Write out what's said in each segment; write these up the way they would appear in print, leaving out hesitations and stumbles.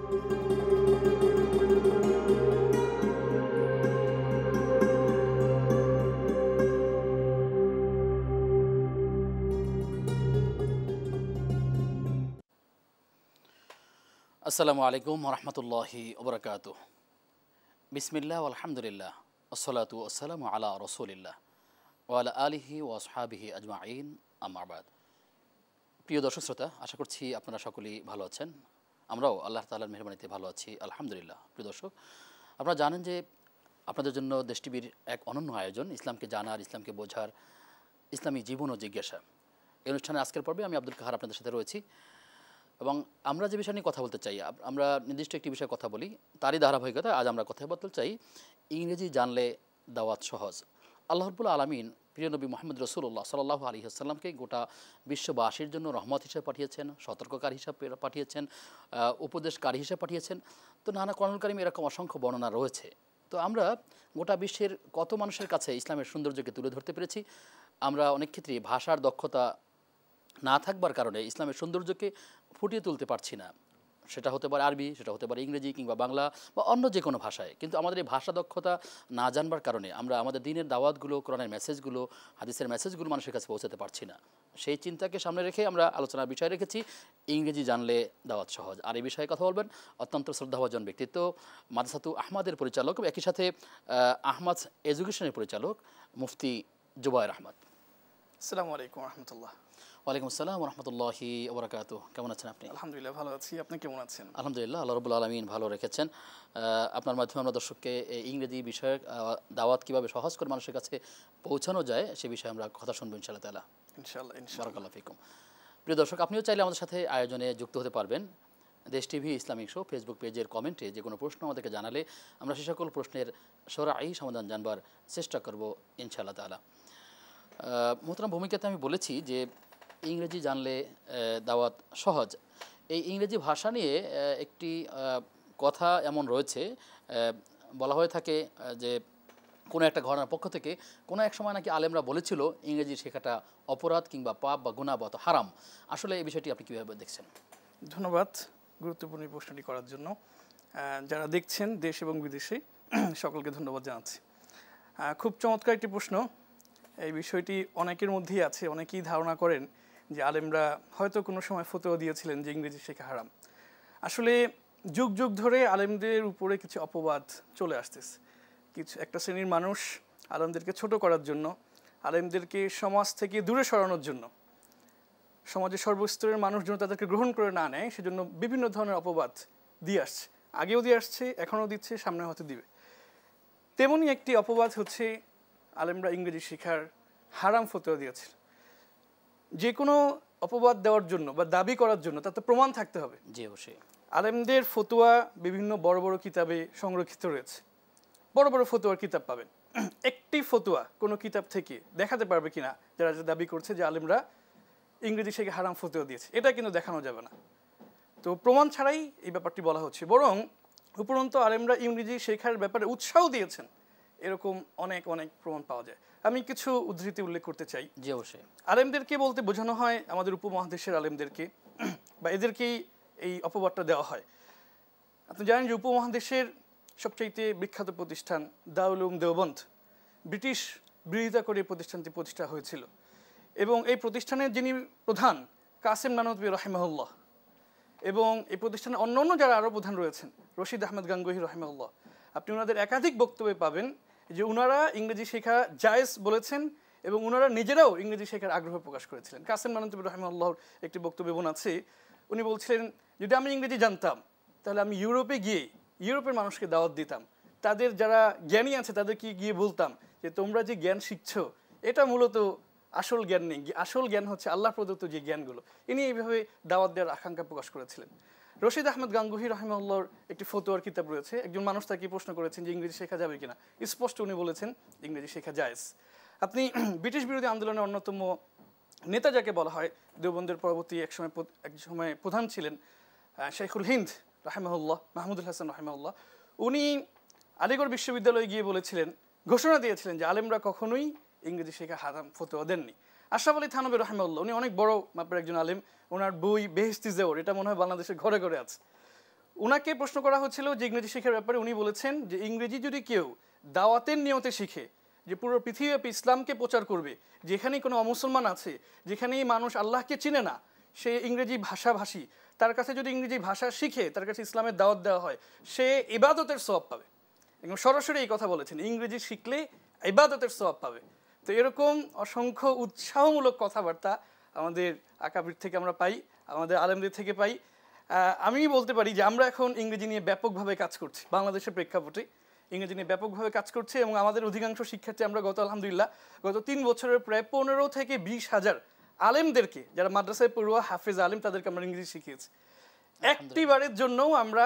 আসসালামু আলাইকুম রহমতুল্লাহি ওবরাকাতুহ। বিসমিল্লাহ আলহামদুলিল্লাহ আসসালাতু আসসালামু আলা রসুলিল্লাহ ওয়ালা আলিহি ও আসহাবিহি আজমাইন আম্মা বাদ। প্রিয় দর্শক শ্রোতা, আশা করছি আপনারা সকলেই ভালো আছেন। আমরাও আল্লাহ তাআলার মেহরবানিতে ভালো আছি আলহামদুলিল্লাহ। প্রিয় দর্শক, আপনারা জানেন যে আপনাদের জন্য দেশ টিভির এক অনন্য আয়োজন ইসলামকে জানার, ইসলামকে বোঝার, ইসলামী জীবন ও জিজ্ঞাসা। এই অনুষ্ঠানে আজকের পর্বে আমি আব্দুল কাহার আপনাদের সাথে রয়েছি এবং আমরা যে বিষয় নিয়ে কথা বলতে চাই, আমরা নির্দিষ্ট একটি বিষয়ে কথা বলি, তারই ধারাবাহিকতা আজ আমরা কথা বলতে চাই ইংরেজি জানলে দাওয়াত সহজ। আল্লাহ রাব্বুল আলামিন প্রিয় নবী মুহাম্মদ রাসূলুল্লাহ সাল্লাল্লাহু আলাইহি ওয়াসাল্লামকে গোটা বিশ্ববাসীর জন্য রহমত হিসেবে পাঠিয়েছেন, সতর্ককারী হিসেবে পাঠিয়েছেন, উপদেশকারী হিসেবে পাঠিয়েছেন। তো নানা কোরআনুল কারীমে এরকম অসংখ্য বর্ণনা রয়েছে। তো আমরা গোটা বিশ্বের কত মানুষের কাছে ইসলামের সৌন্দর্যকে তুলে ধরতে পেরেছি। আমরা অনেক ক্ষেত্রেই ভাষার দক্ষতা না থাকবার কারণে ইসলামের সৌন্দর্যকে ফুটিয়ে তুলতে পারছি না। সেটা হতে পারে আরবি, সেটা হতে পারে ইংরেজি কিংবা বাংলা বা অন্য যে কোনো ভাষায়। কিন্তু আমাদের এই ভাষা দক্ষতা না জানবার কারণে আমরা আমাদের দিনের দাওয়াতগুলো, কোরআনের মেসেজগুলো, হাদিসের মেসেজগুলো মানুষের কাছে পৌঁছাতে পারছি না। সেই চিন্তাকে সামনে রেখে আমরা আলোচনার বিষয় রেখেছি ইংরেজি জানলে দাওয়াত সহজ। আর এই বিষয়ে কথা বলবেন অত্যন্ত শ্রদ্ধাভাজন ব্যক্তিত্ব, মাদ্রাসাতু আহমদের পরিচালক, একই সাথে আহমদ এডুকেশনের পরিচালক মুফতি জুবায়ের আহমদ। আসসালামু আলাইকুম রহমতুল্লাহ। ওয়ালাইকুম আসসালাম রহমতুল্লাহি ওবরাকাতুহ। কেমন আছেন আপনি? আলহামদুলিল্লাহ ভালো আছি, আপনি কেমন আছেন? আলহামদুলিল্লাহ, আল্লাহ রাব্বুল আলামিন ভালো রেখেছেন। আপনার মাধ্যমে আমরা দর্শককে ইংরেজি বিষয়ক দাওয়াত কীভাবে সহজ করে মানুষের কাছে পৌঁছানো যায় সে বিষয়ে আমরা কথা শুনবো ইনশাআল্লাহ তাআলা। ইনশাআল্লাহ। বারাকাল্লাহু ফিকুম। প্রিয় দর্শক, আপনিও চাইলে আমাদের সাথে আয়োজনে যুক্ত হতে পারবেন। দেশ টিভি ইসলামিক শো ফেসবুক পেজের কমেন্টে যে কোনো প্রশ্ন আমাদেরকে জানালে আমরা সে সকল প্রশ্নের সরাই সমাধান জানবার চেষ্টা করব ইনশাআল্লাহ তাআলা। মোহতারাম, ভূমিকাতে আমি বলেছি যে ইংরেজি জানলে দাওয়াত সহজ। এই ইংরেজি ভাষা নিয়ে একটি কথা এমন রয়েছে, বলা হয়ে থাকে যে কোনো একটা ঘটনার পক্ষ থেকে কোনো এক সময় নাকি আলেমরা বলেছিল ইংরেজি শেখাটা অপরাধ কিংবা পাপ বা গুনাহ বা হারাম। আসলে এই বিষয়টি আপনি কীভাবে দেখছেন? ধন্যবাদ গুরুত্বপূর্ণ প্রশ্নটি করার জন্য। যারা দেখছেন দেশ এবং বিদেশে সকলকে ধন্যবাদ জানাচ্ছি। খুব চমৎকার একটি প্রশ্ন। এই বিষয়টি অনেকের মধ্যেই আছে, অনেকেই ধারণা করেন যে আলেমরা হয়তো কোনো সময় ফতোয়া দিয়েছিলেন যে ইংরেজি শেখা হারাম। আসলে যুগ যুগ ধরে আলেমদের উপরে কিছু অপবাদ চলে আসতেছে। একটা শ্রেণীর মানুষ আলেমদেরকে ছোট করার জন্য, আলেমদেরকে সমাজ থেকে দূরে সরানোর জন্য, সমাজের সর্বস্তরের মানুষজন তাদেরকে গ্রহণ করে না নেয়, সেজন্য বিভিন্ন ধরনের অপবাদ দিয়ে আসছে। আগেও দিয়ে আসছে, এখনও দিচ্ছে, সামনে হয়তো দিবে। তেমনই একটি অপবাদ হচ্ছে আলেমরা ইংরেজি শেখার হারাম ফতোয়া দিয়েছিল। যে কোনো অপবাদ দেওয়ার জন্য বা দাবি করার জন্য তাতে প্রমাণ থাকতে হবে। জি অবশ্যই। আলেমদের ফতোয়া বিভিন্ন বড় বড় কিতাবে সংরক্ষিত রয়েছে। বড় বড় ফতোয়ার কিতাব পাবেন। একটি ফতোয়া কোনো কিতাব থেকে দেখাতে পারবে কিনা যারা দাবি করছে যে আলেমরা ইংরেজি শেখে হারাম ফতোয়া দিয়েছে, এটা কিন্তু দেখানো যাবে না। তো প্রমাণ ছাড়াই এই ব্যাপারটি বলা হচ্ছে। বরং উপরন্ত আলেমরা ইংরেজি শেখার ব্যাপারে উৎসাহ দিয়েছেন, এরকম অনেক অনেক প্রমাণ পাওয়া যায়। আমি কিছু উদ্ধৃতি উল্লেখ করতে চাই। জি অবশ্যই। আলেমদেরকে বলতে বোঝানো হয় আমাদের উপমহাদেশের আলেমদেরকে, বা এদেরকেই এই অপবাদটা দেওয়া হয়। আপনি জানেন যে উপমহাদেশের সবচাইতে বিখ্যাত প্রতিষ্ঠান দারুল উলুম দেওবন্দ, ব্রিটিশ বিরোধিতা করে প্রতিষ্ঠানটি প্রতিষ্ঠা হয়েছিল এবং এই প্রতিষ্ঠানের যিনি প্রধান কাসেম নানভী রাহিমাহুল্লাহ, এবং এই প্রতিষ্ঠানের অন্য যারা আরও প্রধান রয়েছেন রশিদ আহমেদ গাঙ্গুহি রাহিমাহুল্লাহ, আপনি ওনাদের একাধিক বক্তব্যে পাবেন যে ওনারা ইংরেজি শেখা জায়েজ বলেছেন এবং ওনারা নিজেরাও ইংরেজি শেখার আগ্রহ প্রকাশ করেছিলেন। কাসেম নানভী রাহিমাহুল্লাহর একটি বক্তব্যে বোন আছে, উনি বলছিলেন যদি আমি ইংরেজি জানতাম তাহলে আমি ইউরোপে গিয়ে ইউরোপের মানুষকে দাওয়াত দিতাম, তাদের যারা জ্ঞানী আছে তাদেরকে গিয়ে বলতাম যে তোমরা যে জ্ঞান শিখছো এটা মূলত আসল জ্ঞান নেই, আসল জ্ঞান হচ্ছে আল্লাহ প্রদত্ত যে জ্ঞানগুলো। ইনি এইভাবে দাওয়াত দেওয়ার আকাঙ্ক্ষা প্রকাশ করেছিলেন। রশিদ আহমেদ গাঙ্গুহি রাহিমাহুল্লাহর একটি ফতোয়ার কিতাব রয়েছে। একজন মানুষ তাকে প্রশ্ন করেছেন যে ইংরেজি শেখা যাবে কিনা, স্পষ্ট উনি বলেছেন ইংরেজি শেখা জায়েজ। আপনি ব্রিটিশ বিরোধী আন্দোলনের অন্যতম নেতা যাকে বলা হয়, দেওবন্দের পরবর্তী এক সময় প্রধান ছিলেন শেখুল হিন্দ রাহিমাহুল্লাহ, মাহমুদুল হাসান রাহিমাহুল্লাহ, উনি আলিগড় বিশ্ববিদ্যালয়ে গিয়ে বলেছিলেন, ঘোষণা দিয়েছিলেন যে আলেমরা কখনোই ইংরেজি শেখা হারাম ফতোয়া দেননি। আশরাফ আলী থানভী রাহিমাহুল্লাহ, উনি অনেক বড় মাপের একজন আলেম, ওনার বই বেহেশতি জেওর, এটা মনে হয় বাংলাদেশের ঘরে ঘরে আছে। উনাকে প্রশ্ন করা হচ্ছিল যে ইংরেজি শেখার ব্যাপারে, উনি বলেছেন যে ইংরেজি যদি কেউ দাওয়াতের নিয়তে শিখে, যে পুরো পৃথিবীব্যাপী ইসলামকে প্রচার করবে, যেখানেই কোনো অমুসলমান আছে, যেখানেই মানুষ আল্লাহকে চিনে না, সে ইংরেজি ভাষাভাষী, তার কাছে যদি ইংরেজি ভাষা শিখে, তার কাছে ইসলামের দাওয়াত দেওয়া হয়, সে ইবাদতের সওয়াব পাবে। এবং সরাসরি এই কথা বলেছেন, ইংরেজি শিখলে ইবাদতের সওয়াব পাবে। তো এরকম অসংখ্য উৎসাহমূলক কথাবার্তা আমাদের আকাবির থেকে আমরা পাই, আমাদের আলেমদের থেকে পাই। আমি বলতে পারি যে আমরা এখন ইংরেজি নিয়ে ব্যাপকভাবে কাজ করছি, বাংলাদেশের প্রেক্ষাপটে ইংরেজি নিয়ে ব্যাপকভাবে কাজ করছে। এবং আমাদের অধিকাংশ শিক্ষার্থী আমরা আলহামদুলিল্লাহ গত 3 বছরের প্রায় 15 থেকে 20 হাজার আলেমদেরকে, যারা মাদ্রাসায় পড়ুয়া হাফেজ আলেম, তাদেরকে আমরা ইংরেজি শিখিয়েছি। একটিবারের জন্যও আমরা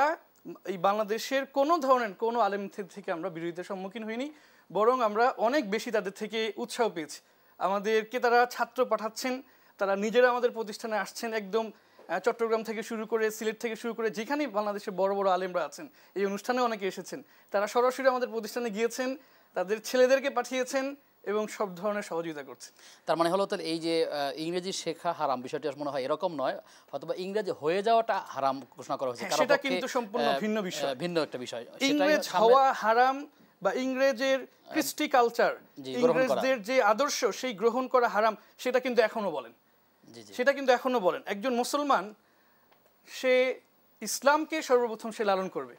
এই বাংলাদেশের কোনো ধরনের কোনো আলেম থেকে আমরা বিরোধিতার সম্মুখীন হইনি, বরং আমরা অনেক বেশি তাদের থেকে উৎসাহ পেয়েছি। আমাদেরকে তারা ছাত্র পাঠাচ্ছেন, তারা নিজেরা আমাদের প্রতিষ্ঠানে আসছেন, একদম চট্টগ্রাম থেকে শুরু করে সিলেট থেকে শুরু করে যেখানেই বাংলাদেশের বড় বড় আলেমরা আছেন, এই অনুষ্ঠানে অনেকে এসেছেন, তারা সরাসরি আমাদের প্রতিষ্ঠানে গিয়েছেন, তাদের ছেলেদেরকে পাঠিয়েছেন এবং সব ধরনের সহযোগিতা করছে। তার মানে হলো তাহলে এই যে ইংরেজি শেখা হারাম বিষয়টি মনে হয় এরকম নয়, অথবা ইংরেজি হয়ে যাওয়াটা হারাম ঘোষণা করা হয়েছে, সেটা কিন্তু সম্পূর্ণ ভিন্ন বিষয়, ভিন্ন একটা বিষয়। ইংরেজ হওয়া হারাম বা ইংরেজের কৃষ্টি কালচার, ইংরেজদের যে আদর্শ সেই গ্রহণ করা হারাম, সেটা কিন্তু এখনো বলেন, সেটা কিন্তু এখনো বলেন। একজন মুসলমান সে ইসলামকে সর্বপ্রথম সে লালন করবে,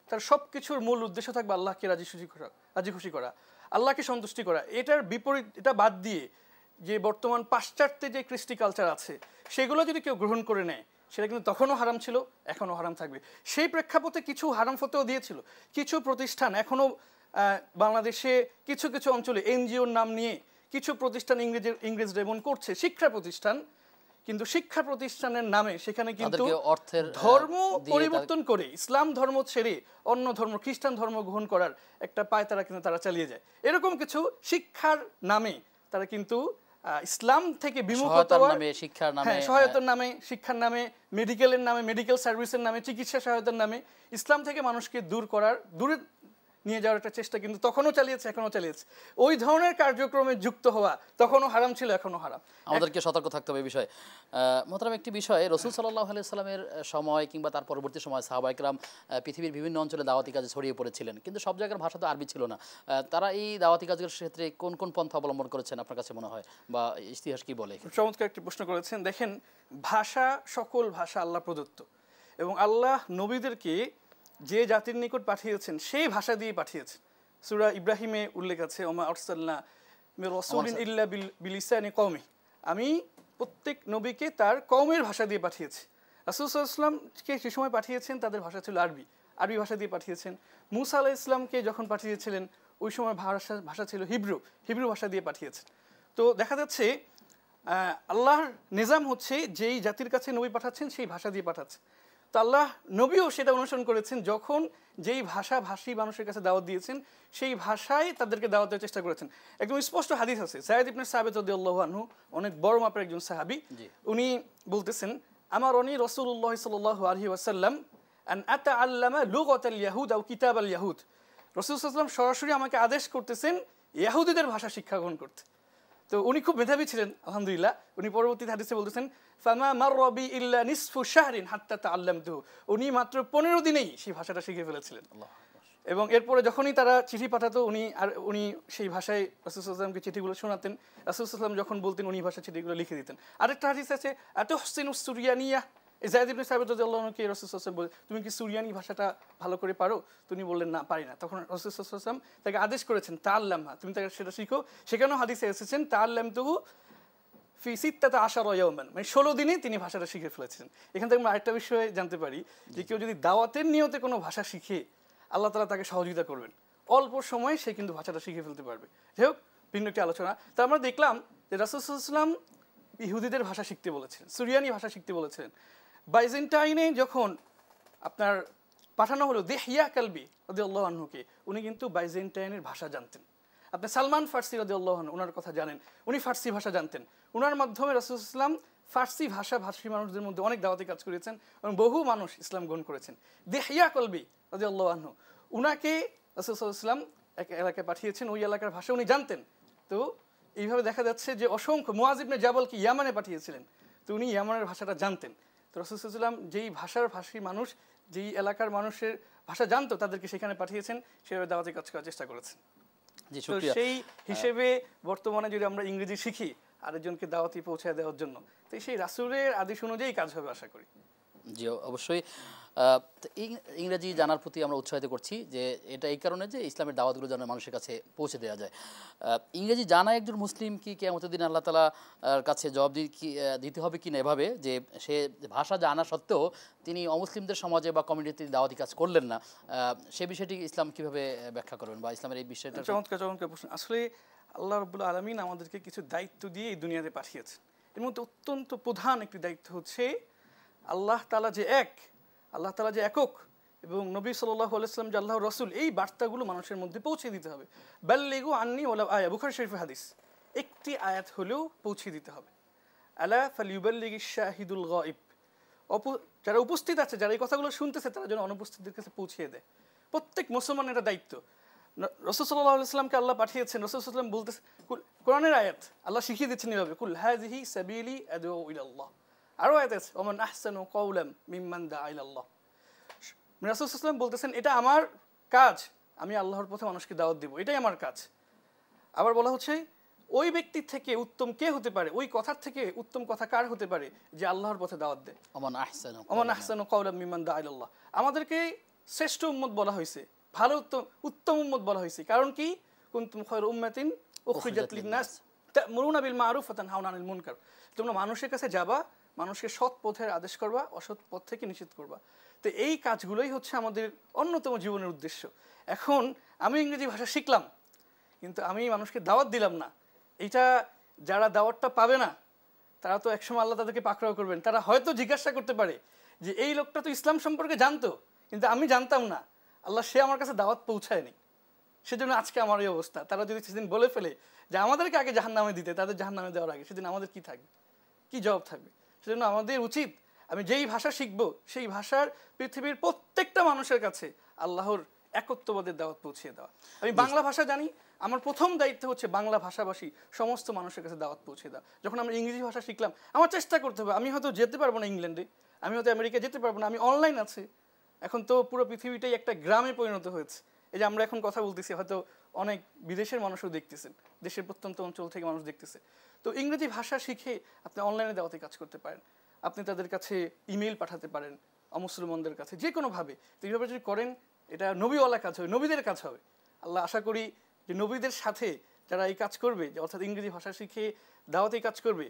তার সব কিছুর মূল উদ্দেশ্য থাকবে আল্লাহকে রাজি খুশি করা, আল্লাহকে সন্তুষ্টি করা। এটার বিপরীত, এটা বাদ দিয়ে যে বর্তমান পাশ্চাত্যে যে কৃষ্টি কালচার আছে সেগুলো যদি কেউ গ্রহণ করে নেয়, সেটা কিন্তু তখনও হারাম ছিল, এখনও হারাম থাকবে। সেই প্রেক্ষাপটে কিছু হারাম ফতোয়া দিয়েছিল কিছু প্রতিষ্ঠান, এখনও বাংলাদেশে কিছু কিছু অঞ্চলে এনজিওর নাম নিয়ে কিছু প্রতিষ্ঠান ইংরেজরা এমন করছে, শিক্ষা প্রতিষ্ঠান, কিন্তু শিক্ষা প্রতিষ্ঠানের নামে সেখানে কিন্তু ধর্ম পরিবর্তন করে ইসলাম ধর্ম ছেড়ে অন্য ধর্ম, খ্রিস্টান ধর্ম গ্রহণ করার একটা পায় তারা চালিয়ে যায়। এরকম কিছু শিক্ষার নামে তারা কিন্তু ইসলাম থেকে বিমুখ সহায়তার নামে, শিক্ষার নামে, মেডিকেলের নামে, মেডিকেল সার্ভিসের নামে, চিকিৎসা সহায়তার নামে ইসলাম থেকে মানুষকে দূরে নিয়ে যাওয়ার একটা চেষ্টা কিন্তু তখনও চালিয়েছে, এখনো চালিয়েছে। ওই ধরনের কার্যক্রমে যুক্ত হওয়া তখনও হারাম ছিল, এখনো হারাম। আমাদেরকে সতর্ক থাকতে হবে এই বিষয়ে। মোহতারাম, একটি বিষয়, রাসূল সাল্লাল্লাহু আলাইহি সাল্লামের সময় কিংবা তার পরবর্তী সময় সাহাবায়ে কেরাম পৃথিবীর বিভিন্ন অঞ্চলে দাওয়াতি কাজে ছড়িয়ে পড়েছিলেন, কিন্তু সব জায়গার ভাষা তো আরবি ছিল না। তারা এই দাওয়াতি কাজের ক্ষেত্রে কোন কোন পন্থা অবলম্বন করেছেন আপনার কাছে মনে হয়, বা ইতিহাস কি বলে? চমৎকার একটি প্রশ্ন করেছেন। দেখেন, ভাষা, সকল ভাষা আল্লাহ প্রদত্ত, এবং আল্লাহ নবীদেরকে যে জাতির নিকট পাঠিয়েছেন সেই ভাষা দিয়ে পাঠিয়েছেন। সূরা ইব্রাহিমে উল্লেখ আছে, ওমা আরসালনা মির রাসূলিন ইল্লা বিলিসানি কওমি, আমি প্রত্যেক নবীকে তার কওমের ভাষা দিয়ে পাঠিয়েছি। রাসূল সাল্লাল্লাহু আলাইহি ওয়াসাল্লামকে যে সময় পাঠিয়েছেন তাদের ভাষা ছিল আরবি ভাষা দিয়ে পাঠিয়েছেন। মূসা আলাইহিস সালামকে যখন পাঠিয়েছিলেন ওই সময় ভাষা ছিল হিব্রু ভাষা দিয়ে পাঠিয়েছেন। তো দেখা যাচ্ছে আল্লাহর নিজাম হচ্ছে যেই জাতির কাছে নবী পাঠাচ্ছেন সেই ভাষা দিয়ে পাঠাচ্ছেন। তো আল্লাহ নবীও সেটা অনুসরণ করেছেন, যখন যেই ভাষাভাষী মানুষের কাছে দাওয়াত দিয়েছেন সেই ভাষায় তাদেরকে দাওয়াত দেওয়ার চেষ্টা করেছেন। একদম স্পষ্ট হাদিস আছে, যায়েদ ইবনে সাবিত রাদিয়াল্লাহু আনহু, অনেক বড় মাপের একজন সাহাবী, উনি বলতেছেন, আমারনি রাসূলুল্লাহ সাল্লাল্লাহু আলাইহি ওয়াসাল্লাম আন আতাআল্লামা লুগাতাল ইয়াহুদ আও কিতাবাল ইয়াহুদ। রাসূল সাল্লাল্লাহু আলাইহি ওয়াসাল্লাম সরাসরি আমাকে আদেশ করতেছেন ইহুদিদের ভাষা শিক্ষা গ্রহণ করতে। তো উনি খুব মেধাবী ছিলেন আলহামদুলিল্লাহ। উনি পরবর্তী হাদিসে বলতেছেন, ফামা মাররা বি ইল্লা নিসফু শাহরিন হাত্তা তাআল্লামতুহু, উনি মাত্র 15 দিনেই সেই ভাষাটা শিখে ফেলেছিলেন। এবং এরপরে যখনই তারা চিঠি পাঠাতো উনি সেই ভাষায় রাসূল সাল্লাল্লাহু আলাইহি ওয়াসাল্লামকে চিঠিগুলো শোনাতেন। রাসূল সাল্লাল্লাহু আলাইহি ওয়াসাল্লাম যখন বলতেন উনি ভাষায় চিঠিগুলো লিখে দিতেন। আরেকটা হাদিস আছে, আতুহসিনুস সুরিয়ানিয়া, যায়েদ ইবনে সাবিত রাদিয়াল্লাহু আনহুকে রাসূল সাল্লাল্লাহু আলাইহি ওয়াসাল্লাম বলে, তুমি কি সুরিয়ানি ভাষাটা ভালো করে পারো? তিনি বললেন, না, পারি না। তখন রাসূল সাল্লাল্লাহু আলাইহি ওয়াসাল্লাম তাকে আদেশ করেছেন, তাআল্লামহা, তুমি তাকে সেটা শিখো। সেখানেও হাদিসে এসেছেন, তাআল্লামতুহু ফি সিত্তাতা আশারা ইয়াওমান, মানে 16 দিনে তিনি ভাষাটা শিখে ফেলেছিলেন। এখান থেকে আমরা আরেকটা বিষয় জানতে পারি যে কেউ যদি দাওয়াতের নিয়তে কোনো ভাষা শিখে, আল্লাহ তাআলা তাকে সহযোগিতা করবেন, অল্প সময়ে সে কিন্তু ভাষাটা শিখে ফেলতে পারবে। যাই হোক, ভিন্ন একটি আলোচনা। তো আমরা দেখলাম যে রাসূল সাল্লাল্লাহু আলাইহি ওয়াসাল্লাম ইহুদিদের ভাষা শিখতে বলেছিলেন, সুরিয়ানি ভাষা শিখতে বলেছিলেন। বাইজেন্টাইনে যখন আপনার পাঠানো হলো দিহইয়া কালবি রাদিয়াল্লাহু আনহুকে, উনি কিন্তু বাইজেন্টাইনের ভাষা জানতেন। আপনি সালমান ফার্সি রাদিয়াল্লাহু আনহু, ওনার কথা জানেন, উনি ফার্সি ভাষা জানতেন। ওনার মাধ্যমে রাসূল সাল্লাল্লাহু আলাইহি ওয়াসাল্লাম ফার্সি ভাষী মানুষদের মধ্যে অনেক দাওয়াতি কাজ করেছেন এবং বহু মানুষ ইসলাম গ্রহণ করেছেন। দিহইয়া কালবি রাদিয়াল্লাহু আনহু, উনাকে রাসূল সাল্লাল্লাহু আলাইহি ওয়াসাল্লাম এক এলাকায় পাঠিয়েছেন, ওই এলাকার ভাষা উনি জানতেন। তো এইভাবে দেখা যাচ্ছে যে অসংখ্য, মুআয ইবনে জাবালকে ইয়ামানে পাঠিয়েছিলেন, তো উনি ইয়ামানের ভাষাটা জানতেন। তো রাসূল সাল্লাল্লাহু আলাইহি ওয়াসাল্লাম যেই ভাষার ভাষী মানুষ যেই এলাকার মানুষের ভাষা জানতো তাদেরকে সেখানে পাঠিয়েছেন, সেভাবে দাওয়াতি কাজ করার চেষ্টা করেছেন। জি, তো শুকরিয়া। সেই হিসেবে বর্তমানে যদি আমরা ইংরেজি শিখি আরেকজনকে দাওয়াতি পৌঁছায় দেওয়ার জন্য, তো সেই রাসূলের আদেশ অনুযায়ী কাজ হবে আশা করি। জি, অবশ্যই। তো ইংরেজি জানার প্রতি আমরা উৎসাহিত করছি, যে এটা এই কারণে যে ইসলামের দাওয়াতগুলো যেন মানুষের কাছে পৌঁছে দেওয়া যায়। ইংরেজি জানা একজন মুসলিম কি কিয়ামতের দিন আল্লাহ তাআলার কাছে জবাব দিতে হবে কিনা এভাবে, যে সে ভাষা জানা সত্ত্বেও তিনি অমুসলিমদের সমাজে বা কমিউনিটিতে দাওয়াতি কাজ করলেন না, সে বিষয়টি ইসলাম কিভাবে ব্যাখ্যা করবেন, বা ইসলামের এই বিষয়টা? চমৎকার চমৎকার প্রশ্ন। আসলে আল্লাহ রাব্বুল আলামিন আমাদেরকে কিছু দায়িত্ব দিয়ে এই দুনিয়াতে পাঠিয়েছেন। এর মধ্যে অত্যন্ত প্রধান একটি দায়িত্ব হচ্ছে আল্লাহ তাআলা যে এক, আল্লাহ তাআলা যে একক, এবং নবী সাল্লাল্লাহু আলাইহি ওয়াসাল্লাম যে আল্লাহর রাসূল, এই বার্তাগুলো মানুষের মধ্যে পৌঁছে দিতে হবে। বাল্লিগু আন্নি ওয়ালাউ আয়া, বুখারী শরীফের হাদিস। একটি আয়াত হলেও পৌঁছে দিতে হবে। আলা ফালিয়ুবাল্লিগিশ শাহিদুল গায়ব, যারা উপস্থিত আছে, যারা এই কথাগুলো শুনতেছে, তারা যেন অনুপস্থিতদের কাছে পৌঁছিয়ে দেয়। প্রত্যেক মুসলমানের এটা দায়িত্ব। রাসূল সাল্লাল্লাহু আলাইহি ওয়াসাল্লামকে আল্লাহ পাঠিয়েছেন, রাসূল সাল্লাল্লাহু আলাইহি ওয়াসাল্লাম বলতেছেন, কোরআনের আয়াত আল্লাহ শিখিয়ে দিচ্ছেন এভাবে, কুল হাযিহি সাবিলি আদউ ইলাল্লাহ। আরো আয়াত আছে, ওমান আহসানু কাওলাম মিম্মান দাআ ইলাল্লাহ। রাসূল সাল্লাল্লাহু আলাইহি ওয়াসাল্লাম বলতেছেন, এটা আমার কাজ, আমি আল্লাহর পথে মানুষকে দাওয়াত দেব, এটাই আমার কাজ। আবার বলা হচ্ছে, ওই ব্যক্তির থেকে উত্তম কে হতে পারে, ওই কথার থেকে উত্তম কথা কার হতে পারে, যে আল্লাহর পথে দাওয়াত দেয়। ওমান আহসানু কাওলাম মিম্মান দাআ ইলাল্লাহ। আমাদেরকে শ্রেষ্ঠ উম্মত বলা হয়েছে, ভালো উত্তম উম্মত বলা হয়েছে। কারণ কি, কুনতুম খায়রা উম্মাতিন উখরিজাত লিন-নাস তা'মুরুনা বিল মা'রুফ ওয়া তানহাউনা আনিল মুনকার। তোমরা মানুষের কাছে যাবা, মানুষকে সৎ পথের আদেশ করবা, অসৎ পথ থেকে নিষেধ করবা। তো এই কাজগুলোই হচ্ছে আমাদের অন্যতম জীবনের উদ্দেশ্য। এখন আমি ইংরেজি ভাষা শিখলাম, কিন্তু আমি মানুষকে দাওয়াত দিলাম না। এইটা যারা দাওয়াতটা পাবে না, তারা তো একসময় আল্লাহ তাদেরকে পাকড়াও করবেন। তারা হয়তো জিজ্ঞাসা করতে পারে যে এই লোকটা তো ইসলাম সম্পর্কে জানতো, কিন্তু আমি জানতাম না, আল্লাহ সে আমার কাছে দাওয়াত পৌঁছায়নি, সেজন্য আজকে আমার এই অবস্থা। তারা যদি সেদিন বলে ফেলে যে আমাদেরকে আগে জাহান্নামে দিতে, তাদের জাহান্নামে দেওয়ার আগে, সেদিন আমাদের কি থাকবে, কি জবাব থাকবে? সেজন্য আমাদের উচিত, আমি যেই ভাষা শিখবো সেই ভাষার পৃথিবীর প্রত্যেকটা মানুষের কাছে আল্লাহর একত্ববাদের দাওয়াত পৌঁছিয়ে দেওয়া। আমি বাংলা ভাষা জানি, আমার প্রথম দায়িত্ব হচ্ছে বাংলা ভাষাভাষী সমস্ত মানুষের কাছে দাওয়াত পৌঁছে দেওয়া। যখন আমরা ইংরেজি ভাষা শিখলাম, আমার চেষ্টা করতে হবে, আমি হয়তো যেতে পারবো না ইংল্যান্ডে, আমি হয়তো আমেরিকা যেতে পারবো না, আমি অনলাইন আছে। এখন তো পুরো পৃথিবীটাই একটা গ্রামে পরিণত হয়েছে। এই যে আমরা এখন কথা বলতেছি, হয়তো অনেক বিদেশের মানুষও দেখতেছেন, দেশের প্রত্যন্ত অঞ্চল থেকে মানুষ দেখতেছে। তো ইংরেজি ভাষা শিখে আপনি অনলাইনে দাওয়াতে কাজ করতে পারেন, আপনি তাদের কাছে ইমেইল পাঠাতে পারেন, অমুসলমানদের কাছে যে কোনোভাবে। তো এইভাবে যদি করেন, এটা নবীওয়ালা কাজ হবে, নবীদের কাজ হবে। আল্লাহ আশা করি যে নবীদের সাথে যারা এই কাজ করবে, অর্থাৎ ইংরেজি ভাষা শিখে দাওয়াতে কাজ করবে,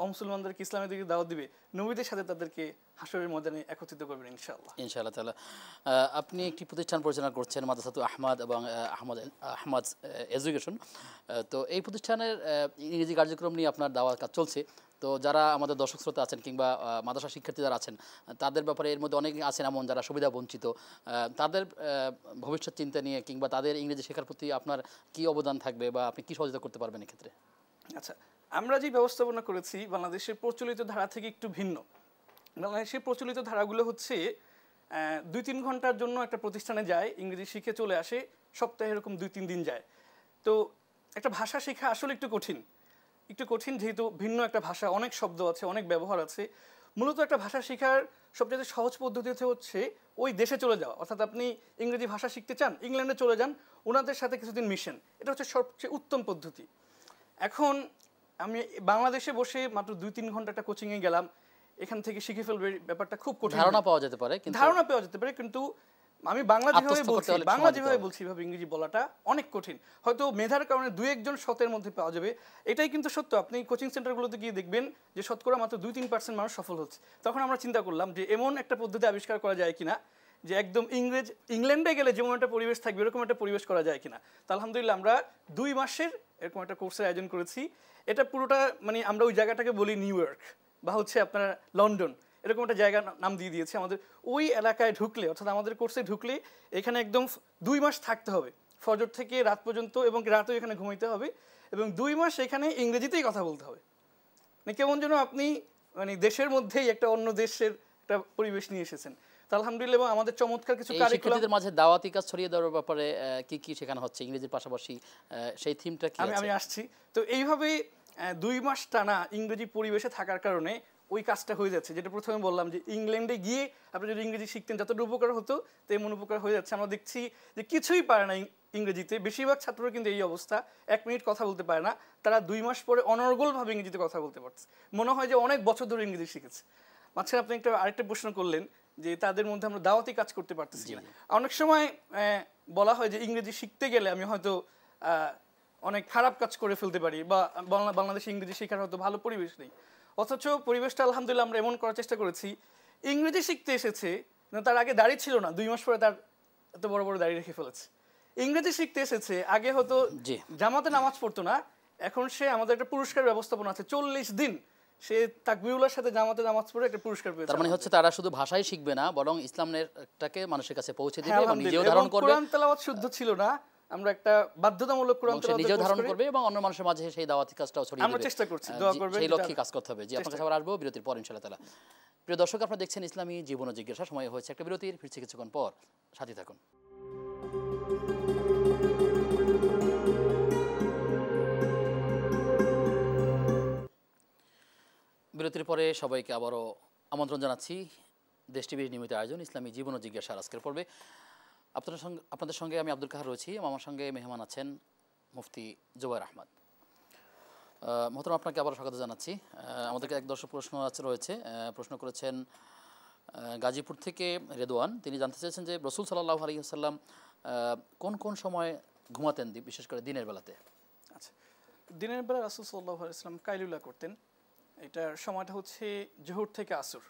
অমুসলমানদেরকে ইসলামের দিকে দাওয়াত দিবে, নবীদের সাথে তাদেরকে হাসরের ময়দানে একত্রিত করবেন ইনশাআল্লাহ তাআলা। আপনি একটি প্রতিষ্ঠান পরিচালনা করছেন, মাদ্রাসাতু আহমদ এবং আহমদ এডুকেশন। তো এই প্রতিষ্ঠানের ইংরেজি কার্যক্রম নিয়ে আপনার দাওয়াত কাজ চলছে। তো যারা আমাদের দর্শক শ্রোতা আছেন কিংবা মাদ্রাসা শিক্ষার্থী যারা আছেন, তাদের ব্যাপারে এর মধ্যে অনেকে আছেন এমন যারা সুবিধা বঞ্চিত, তাদের ভবিষ্যৎ চিন্তা নিয়ে কিংবা তাদের ইংরেজি শেখার প্রতি আপনার কি অবদান থাকবে, বা আপনি কি সহযোগিতা করতে পারবেন এক্ষেত্রে? আচ্ছা, আমরা যে ব্যবস্থাপনা করেছি বাংলাদেশের প্রচলিত ধারা থেকে একটু ভিন্ন। বাংলাদেশের প্রচলিত ধারাগুলো হচ্ছে 2-3 ঘন্টার জন্য একটা প্রতিষ্ঠানে যায়, ইংরেজি শিখে চলে আসে, সপ্তাহে এরকম 2-3 দিন যায়। তো একটা ভাষা শেখা আসলে একটু কঠিন, যেহেতু ভিন্ন একটা ভাষা, অনেক শব্দ আছে, অনেক ব্যবহার আছে। মূলত একটা ভাষা শেখার সবচেয়ে সহজ পদ্ধতি হচ্ছে ওই দেশে চলে যাওয়া। অর্থাৎ আপনি ইংরেজি ভাষা শিখতে চান, ইংল্যান্ডে চলে যান, ওনাদের সাথে কিছুদিন মিশেন, এটা হচ্ছে সবচেয়ে উত্তম পদ্ধতি। এখন আমি বাংলাদেশে বসে মাত্র 2-3 ঘন্টা একটা কোচিংয়ে গেলাম, এখান থেকে শিখে ফেলবে, ব্যাপারটা খুব কঠিন। ধারণা পাওয়া যেতে পারে, কিন্তু আমি বাংলা যেভাবে বলছি এভাবে ইংরেজি বলাটা অনেক কঠিন। হয়তো মেধার কারণে 2-1 শতের মধ্যে পাওয়া যাবে, এটাই কিন্তু সত্য। আপনি কোচিং সেন্টারগুলোতে গিয়ে দেখবেন যে শতকরা মাত্র 2-3% মানুষ সফল হচ্ছে। তখন আমরা চিন্তা করলাম যে এমন একটা পদ্ধতি আবিষ্কার করা যায় কিনা, যে একদম ইংল্যান্ডে গেলে যেমন একটা পরিবেশ থাকবে এরকম একটা পরিবেশ করা যায় কিনা। তো আলহামদুলিল্লাহ আমরা 2 মাসের এরকম একটা কোর্সের আয়োজন করেছি। এটা পুরোটা মানে আমরা ওই জায়গাটাকে বলি নিউ ইয়র্ক বা হচ্ছে আপনার লন্ডন, এরকম একটা জায়গার নাম দিয়ে দিয়েছে। আমাদের ওই এলাকায় ঢুকলে, অর্থাৎ আমাদের কোর্সে ঢুকলে এখানে একদম 2 মাস থাকতে হবে, ফজর থেকে রাত পর্যন্ত, এবং রাতেও এখানে ঘুমাইতে হবে, এবং 2 মাস এখানে ইংরেজিতেই কথা বলতে হবে। মানে কেমন যেন আপনি মানে দেশের মধ্যেই একটা অন্য দেশের একটা পরিবেশ নিয়ে এসেছেন। তো আলহামদুলিল্লাহ, এবং আমাদের চমৎকার কিছু কারিকুলামের মাঝে দাওয়াতি কাজ ছড়িয়ে দেওয়ার ব্যাপারে কি কি শেখানো হচ্ছে ইংরেজির পাশাপাশি, সেই থিমটা কি? আমি আসছি। তো এইভাবে 2 মাস টানা ইংরেজি পরিবেশে থাকার কারণে ওই কাজটা হয়ে যাচ্ছে। যেটা প্রথমে বললাম যে ইংল্যান্ডে গিয়ে আপনি যদি ইংরেজি শিখতেন যতটা উপকার হতো তেমন উপকার হয়ে যাচ্ছে। আমরা দেখছি যে কিছুই পারে না ইংরেজিতে, বেশিরভাগ ছাত্ররা কিন্তু এই অবস্থা, 1 মিনিট কথা বলতে পারে না, তারা 2 মাস পরে অনর্গলভাবে ইংরেজিতে কথা বলতে পারছে, মনে হয় যে অনেক বছর ধরে ইংরেজি শিখেছে। মাঝখানে আপনি আরেকটা প্রশ্ন করলেন যে তাদের মধ্যে আমরা দাওয়াতি কাজ করতে পারতেছি না। অনেক সময় বলা হয় যে ইংরেজি শিখতে গেলে আমি হয়তো অনেক খারাপ কাজ করে ফেলতে পারি, বা বাংলাদেশে ইংরেজি শেখার হয়তো ভালো পরিবেশ নেই। অথচ পরিবেশটা আলহামদুলিল্লাহ আমরা এমন করার চেষ্টা করেছি, ইংরেজি শিখতে এসেছে তার আগে দাড়ি ছিল না, 2 মাস পরে তার এত বড় বড় দাড়ি রেখে ফেলেছে। ইংরেজি শিখতে এসেছে, আগে হয়তো জামাতে নামাজ পড়তো না, এখন সে আমাদের একটা পুরস্কার ব্যবস্থাপনা আছে, 40 দিন সে তাকবীরুল্লাহর সাথে জামাতে নামাজ পড়ে একটা পুরস্কার পেয়েছে। তার মানে হচ্ছে তারা শুধু ভাষাই শিখবে না, বরং ইসলামটাকে মানুষের কাছে পৌঁছে দিবে এবং নিজেও ধারণ করবে। কোরআন তেলাওয়াত শুদ্ধ ছিল না, আমরা একটা বাধ্যতামূলক কোরআন তেলাওয়াত নিজেও ধারণ করবে এবং অন্য মানুষের মাঝে সেই দাওয়াতি কাজটাও ছড়িয়ে দিবে। আমরা চেষ্টা করছি, দোয়া করবেন, সেই লক্ষ্যে কাজ করতে হবে। জি, আপনার কাছে আবার আসবো বিরতির পর ইনশাআল্লাহ তাআলা। প্রিয় দর্শক, আপনারা দেখছেন ইসলামী জীবন ও জিজ্ঞাসা। সময় হয়েছে একটা বিরতির, ফিরছি কিছুক্ষণ পর, সাথে থাকুন। বিরতির পরে সবাইকে আবারও আমন্ত্রণ জানাচ্ছি দেশ টিভির নিয়মিত আয়োজন ইসলামী জীবন ও জিজ্ঞাসার আজকের পর্বে। আপনাদের সঙ্গে আমি আব্দুল কাহার রয়েছি, আমার সঙ্গে মেহমান আছেন মুফতি জুবায়ের আহমদ। মোহতরম, আপনাকে আবারও স্বাগত জানাচ্ছি। আমাদেরকে এক দর্শক প্রশ্ন রয়েছে, প্রশ্ন করেছেন গাজীপুর থেকে রেদওয়ান। তিনি জানতে চেয়েছেন যে রাসূল সাল্লাল্লাহু আলাইহি ওয়াসাল্লাম কোন কোন সময় ঘুমাতেন, বিশেষ করে দিনের বেলাতে? আচ্ছা, দিনের বেলা রাসূল সাল্লাল্লাহু আলাইহি ওয়াসাল্লাম কাইলুলা করতেন। এটার সময়টা হচ্ছে জোহর থেকে আসর,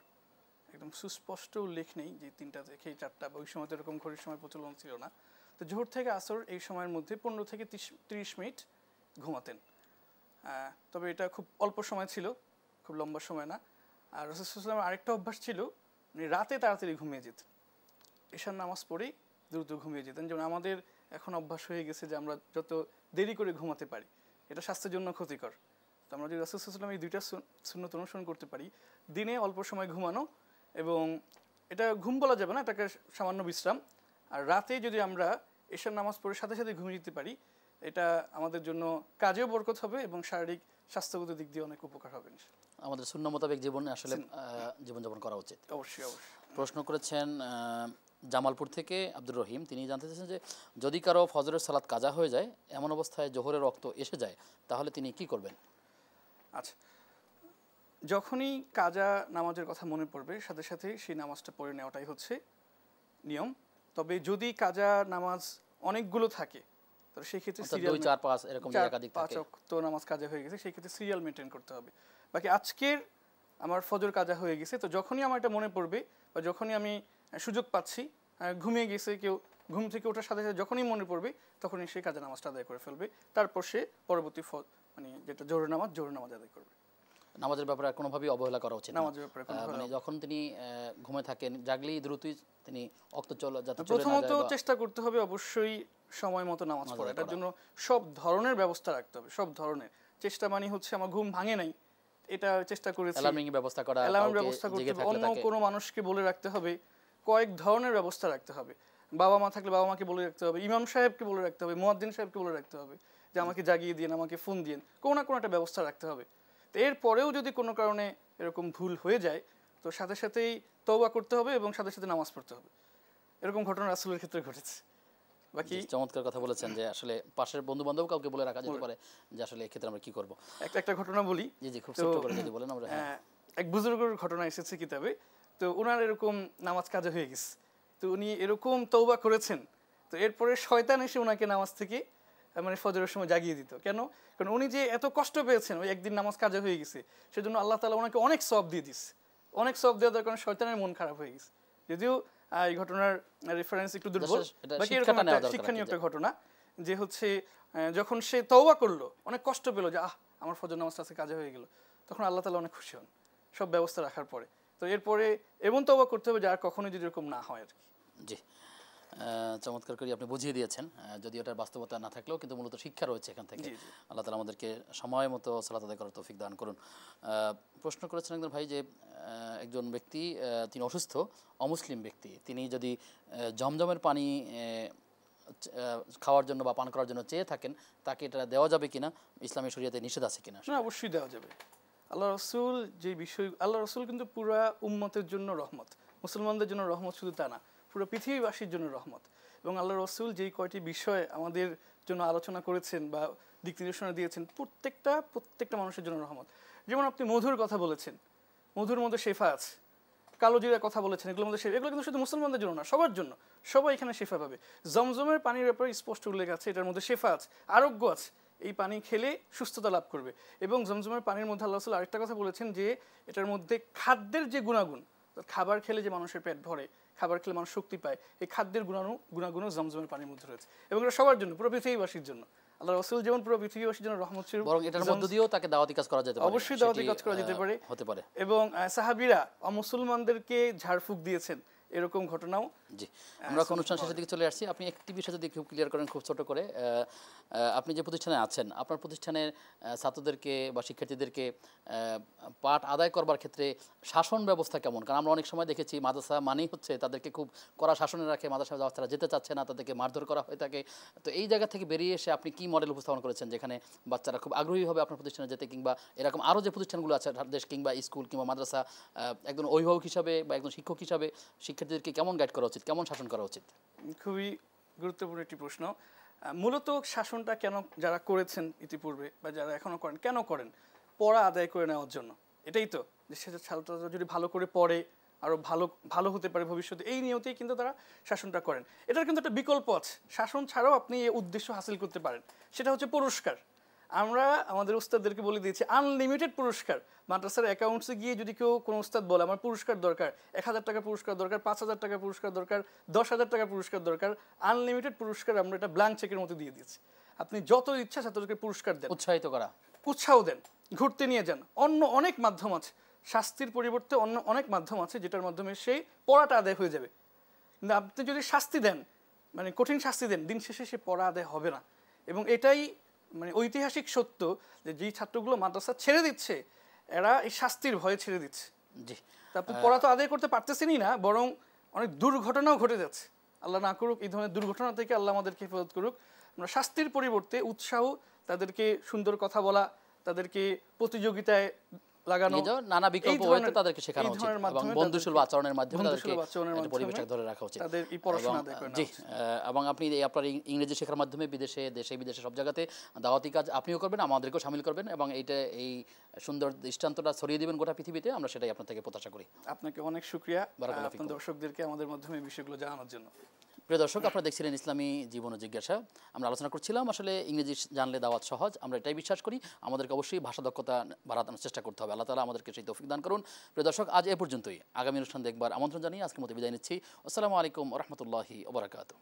একদম সুস্পষ্ট উল্লেখ নেই যে 3টা থেকে 4টা, ওই সময় তো এরকম ঘড়ির সময় প্রচলন ছিল না। তো জোহর থেকে আসর এই সময়ের মধ্যে 15 থেকে 30 মিনিট ঘুমাতেন। তবে এটা খুব অল্প সময় ছিল, খুব লম্বা সময় না। আর রাসূল সাল্লাল্লাহু আলাইহি ওয়াসাল্লামের আরেকটা অভ্যাস ছিল, রাতে তাড়াতাড়ি ঘুমিয়ে যেতেন, এশার নামাজ পড়েই দ্রুত ঘুমিয়ে যেতেন। যেমন আমাদের এখন অভ্যাস হয়ে গেছে যে আমরা যত দেরি করে ঘুমাতে পারি এটা স্বাস্থ্যের জন্য ক্ষতিকর। তো আমরা যদি রাসূল সাল্লাল্লাহু আলাইহি ওয়াসাল্লাম এই 2টা সুন্নাত অনুসরণ করতে পারি, দিনে অল্প সময় ঘুমানো, এবং এটা ঘুম বলা যাবে না, এটাকে সামান্য বিশ্রাম, আর রাতে যদি আমরা এশার নামাজ পড়ে সাথে সাথে ঘুমিয়ে যেতে পারি, এটা আমাদের জন্য কাজেও বরকত হবে এবং শারীরিক স্বাস্থ্যগত দিক দিয়ে অনেক উপকার হবে। আমাদের সুন্নাহ মোতাবেক জীবনে আসলে জীবনযাপন করা উচিত। অবশ্যই অবশ্যই। প্রশ্ন করেছেন জামালপুর থেকে আব্দুর রহিম। তিনি জানতে চাইছেন যে যদি কারো ফজরের সালাত কাজা হয়ে যায়, এমন অবস্থায় জোহরের রক্ত এসে যায়, তাহলে তিনি কি করবেন? আচ্ছা, যখনই কাজা নামাজের কথা মনে পড়বে সাথে সাথে সেই নামাজটা পড়ে নেওয়াটাই হচ্ছে নিয়ম। তবে যদি কাজা নামাজ অনেকগুলো থাকে, তো সেই ক্ষেত্রে সিরিয়াল 2, 4, 5 এরকম একাধিক থাকে, 5 ওয়াক্ত নামাজ কাজা হয়ে গেছে, সেই ক্ষেত্রে সিরিয়াল মেনটেন করতে হবে। বাকি আজকের আমার ফজর কাজা হয়ে গেছে, তো যখনই আমার এটা মনে পড়বে বা যখনই আমি সুযোগ পাচ্ছি, ঘুমিয়ে গেছে কেউ, ঘুম থেকে ওঠার সাথে সাথে যখনই মনে পড়বে তখনই সে কাজা নামাজটা আদায় করে ফেলবে। তারপর সে পরবর্তী মানে যেটা জোহরের নামাজ আদায় করবে। নামাজের ব্যাপারে কোনোভাবেই অবহেলা করা উচিত না। নামাজের ব্যাপারে মানে যখন তিনি ঘুমে থাকেন, জাগলেই দ্রুতই তিনি অক্ত যাতে চলে না যায়। প্রথমত চেষ্টা করতে হবে অবশ্যই সময় মতো নামাজ পড়া। এটার জন্য সব ধরনের ব্যবস্থা রাখতে হবে, সব ধরনের চেষ্টা। মানে হচ্ছে আমার ঘুম ভাঙে নাই, এটা চেষ্টা করেছি, অ্যালার্মিং ব্যবস্থা করা, অ্যালার্ম ব্যবস্থা করতে হবে, অন্য কোনো মানুষকে বলে রাখতে হবে, কয়েক ধরনের ব্যবস্থা রাখতে হবে। বাবা মা থাকলে বাবা মাকে বলে রাখতে হবে, ইমাম সাহেবকে বলে রাখতে হবে, মুয়াজ্জিন সাহেবকে বলে রাখতে হবে যে আমাকে জাগিয়ে দিন, আমাকে ফোন দিন, কোনো না কোনো একটা ব্যবস্থা রাখতে হবে। তো এরপরেও যদি কোনো কারণে এরকম ভুল হয়ে যায়, তো সাথে সাথেই তওবা করতে হবে এবং সাথে সাথে নামাজ পড়তে হবে। এরকম ঘটনা রাসূলের ক্ষেত্রে ঘটেছে। বাকি চমৎকার কথা বলেছেন যে আসলে পাশের বন্ধু বান্ধব কাউকে বলে রাখা যেতে পারে যে আসলে এই ক্ষেত্রে আমরা কি করব। একটা ঘটনা বলি। জি জি, খুব ছোট করে যদি বলেন আমরা। এক বুজুর্গের ঘটনা এসেছে কিতাবে। তো ওনার এরকম নামাজ কাজা হয়ে গেছে, তো উনি এরকম তওবা করেছেন, তো এরপরে শয়তান এসে ওনাকে নামাজ থেকে মানে ফজরের সময় জাগিয়ে দিত। কেন? কারণ উনি যে এত কষ্ট পেয়েছেন ওই একদিন নামাজ কাজা হয়ে গেছে, সেজন্য আল্লাহ তাআলা ওনাকে অনেক সওয়াব দিয়ে দিচ্ছে। অনেক সওয়াব দেওয়ার কারণে শয়তানের মন খারাপ হয়ে গেছে। যদিও এই ঘটনার রেফারেন্স একটু দুর্বল, বাকি এরকম একটা শিক্ষণীয় একটা ঘটনা যে হচ্ছে যখন সে তওবা করলো, অনেক কষ্ট পেলো যে আমার ফজর নামাজটা আজকে কাজা হয়ে গেল, তখন আল্লাহ তাআলা অনেক খুশি হন সব ব্যবস্থা রাখার পরে। তো এরপরে এমন তওবা করতে হবে যে আর কখনোই যদি এরকম না হয় আর কি। জি, চমৎকার করে আপনি বুঝিয়ে দিয়েছেন, যদি ওটার বাস্তবতা না থাকলেও কিন্তু মূলত শিক্ষা রয়েছে এখান থেকে। আল্লাহ তাআলা আমাদেরকে সময় মতো সালাত আদায় করার তৌফিক দান করুন। প্রশ্ন করেছেন একজন ভাই যে একজন ব্যক্তি, তিনি অসুস্থ, অমুসলিম ব্যক্তি, তিনি যদি জমজমের পানি খাওয়ার জন্য বা পান করার জন্য চেয়ে থাকেন, তাকে এটা দেওয়া যাবে কিনা, ইসলামী শরীয়তে নিষেধ আছে কিনা? না, অবশ্যই দেওয়া যাবে। আল্লাহ রসুল যে বিষয়, আল্লাহ রসুল কিন্তু পুরা উম্মতের জন্য রহমত, মুসলমানদের জন্য রহমত শুধু তা না, পুরো পৃথিবীবাসীর জন্য রহমত। এবং আল্লাহ রসুল যেই কয়টি বিষয় আমাদের জন্য আলোচনা করেছেন বা দিক নির্দেশনা দিয়েছেন, প্রত্যেকটা মানুষের জন্য রহমত। যেমন আপনি মধুর কথা বলেছেন, মধুর মধ্যে শেফা আছে। কালো জিরার কথা বলেছেন, এগুলোর মধ্যে এগুলো কিন্তু শুধু মুসলমানদের জন্য না, সবার জন্য, সবাই এখানে শেফা পাবে। জমজমের পানির ব্যাপারে স্পষ্ট উল্লেখ আছে, এটার মধ্যে শেফা আছে, আরোগ্য আছে, এই পানি খেলে সুস্থতা লাভ করবে। এবং জমজমের পানির মধ্যে আল্লাহ রাসূল আরেকটা কথা বলেছেন যে এটার মধ্যে খাদ্যের যে গুণাগুণ, খাবার খেলে যে মানুষের পেট ভরে, খাবার খেলে মানুষ শক্তি পায়, এই খাদ্যের গুণাগুণও জমজমের পানির মধ্যে রয়েছে। এবং এটা সবার জন্য, পুরো পৃথিবীবাসীর জন্য। আল্লাহ রাসূল যেমন পুরো পৃথিবীবাসীর জন্য রহমত ছিল, বরং এটার মধ্য দিয়েও তাকে দাওয়াতি কাজ করা যেতে পারে, অবশ্যই দাওয়াতি কাজ করা যেতে পারে, হতে পারে। এবং সাহাবীরা অমুসলমানদেরকে ঝাড়ফুঁক দিয়েছেন, এরকম ঘটনাও। জি, আমরা অনুষ্ঠান শেষের দিকে চলে আসছি। আপনি একটি বিষয় যদি খুব ক্লিয়ার করেন, খুব ছোট করে, আপনি যে প্রতিষ্ঠানে আছেন, আপনার প্রতিষ্ঠানের ছাত্রদেরকে বা শিক্ষার্থীদেরকে পাঠ আদায় করবার ক্ষেত্রে শাসন ব্যবস্থা কেমন? কারণ আমরা অনেক সময় দেখেছি মাদ্রাসা মানেই হচ্ছে তাদেরকে খুব কড়া শাসনে রাখে, মাদ্রাসা যারা যেতে চাচ্ছে না তাদেরকে মারধর করা হয়ে থাকে। তো এই জায়গা থেকে বেরিয়ে এসে আপনি কি মডেল উপস্থাপন করেছেন যেখানে বাচ্চারা খুব আগ্রহী হবে আপনার প্রতিষ্ঠানে যেতে, কিংবা এরকম আরও যে প্রতিষ্ঠানগুলো আছে দেশ কিংবা স্কুল কিংবা মাদ্রাসা, একজন অভিভাবক হিসাবে বা একজন শিক্ষক হিসাবে শিক্ষার্থীদেরকে কেমন গাইড করা উচিত, কেমন শাসন করা উচিত? খুবই গুরুত্বপূর্ণ একটি প্রশ্ন। মূলত শাসনটা কেন যারা করেছেন ইতিপূর্বে বা যারা এখনো করেন, কেন করেন? পড়া আদায় করে নেওয়ার জন্য। এটাই তো, যে সেটা ছাত্ররা যদি ভালো করে পড়ে আরো ভালো হতে পারে ভবিষ্যতে, এই নিয়তেই কিন্তু তারা শাসনটা করেন। এটার কিন্তু একটা বিকল্প আছে, শাসন ছাড়াও আপনি এই উদ্দেশ্য হাসিল করতে পারেন, সেটা হচ্ছে পুরস্কার। আমরা আমাদের উস্তাদদেরকে বলে দিয়েছি আনলিমিটেড পুরস্কার। মাদ্রাসার অ্যাকাউন্টসে গিয়ে যদি কেউ কোনো উস্তাদ বলে আমার পুরস্কার দরকার, 1000 টাকা পুরস্কার দরকার, 5000 টাকা পুরস্কার দরকার, 10,000 টাকা পুরস্কার দরকার, আনলিমিটেড পুরস্কার আমরা এটা ব্ল্যাঙ্ক চেকের মতো দিয়ে দিয়েছি। আপনি যত ইচ্ছা ছাত্রদেরকে পুরস্কার দেন, উৎসাহিত করা, উৎসাহ দেন, ঘুরতে নিয়ে যান। অন্য অনেক মাধ্যম আছে, শাস্তির পরিবর্তে অন্য অনেক মাধ্যম আছে যেটার মাধ্যমে সেই পড়াটা আদায় হয়ে যাবে। কিন্তু আপনি যদি শাস্তি দেন, মানে কঠিন শাস্তি দেন, দিন শেষে সে পড়া আদায় হবে না। এবং এটাই মানে ঐতিহাসিক সত্য যে যেই ছাত্রগুলো মাদ্রাসা ছেড়ে দিচ্ছে এরা এই শাস্তির ভয়ে ছেড়ে দিচ্ছে। জি, তা আপনি পড়া তো আদায় করতে পারতেছেনই না, বরং অনেক দুর্ঘটনাও ঘটে যাচ্ছে। আল্লাহ না করুক এই ধরনের দুর্ঘটনা থেকে আল্লাহ আমাদেরকে হেফাজত করুক। আমরা শাস্তির পরিবর্তে উৎসাহ, তাদেরকে সুন্দর কথা বলা, তাদেরকে প্রতিযোগিতায় লাগানো, নানা বিকল্প হয়তো তাদেরকে শেখানো উচিত এবং বন্ধুসুলভ আচরণের মাধ্যমে তাদেরকে পরিবেশটা ধরে রাখা উচিত। তাদের এই পড়াশোনা দেখবেন। জি, এবং আপনি আপনার ইংরেজি শেখার মাধ্যমে বিদেশে, দেশে বিদেশে সব জায়গাতে দাওয়াতি কাজ আপনিও করবেন, আমাদেরকেও শামিল করবেন এবং এই সুন্দর দৃষ্টান্তটা ছড়িয়ে দিবেন গোটা পৃথিবীতে। আমরা সেটাই আপনার থেকে প্রত্যাশা করি। আপনাকে অনেক শুকরিয়া বারাকাল্লাহু ফিকুম। আপনার দর্শকদেরকে আমাদের মাধ্যমে এই বিষয়গুলো জানানোর জন্য। প্রিয় দর্শক, আপনারা দেখছিলেন ইসলামী জীবন ও জিজ্ঞাসা। আমরা আলোচনা করছিলাম আসলে ইংরেজি জানলে দাওয়াত সহজ। আমরা এটাই বিশ্বাস করি, আমাদেরকে অবশ্যই ভাষা দক্ষতা বাড়ানোর চেষ্টা করতে হবে। আল্লাহ তাআলা আমাদেরকে সেই তৌফিক দান করুন। প্রিয় দর্শক, আজ এ পর্যন্তই। আগামী অনুষ্ঠান দেখবার আমন্ত্রণ জানিয়ে আজকের মতো বিদায় নিচ্ছি। আসসালামু আলাইকুম ওয়া রাহমাতুল্লাহি ওয়া বারাকাতুহু।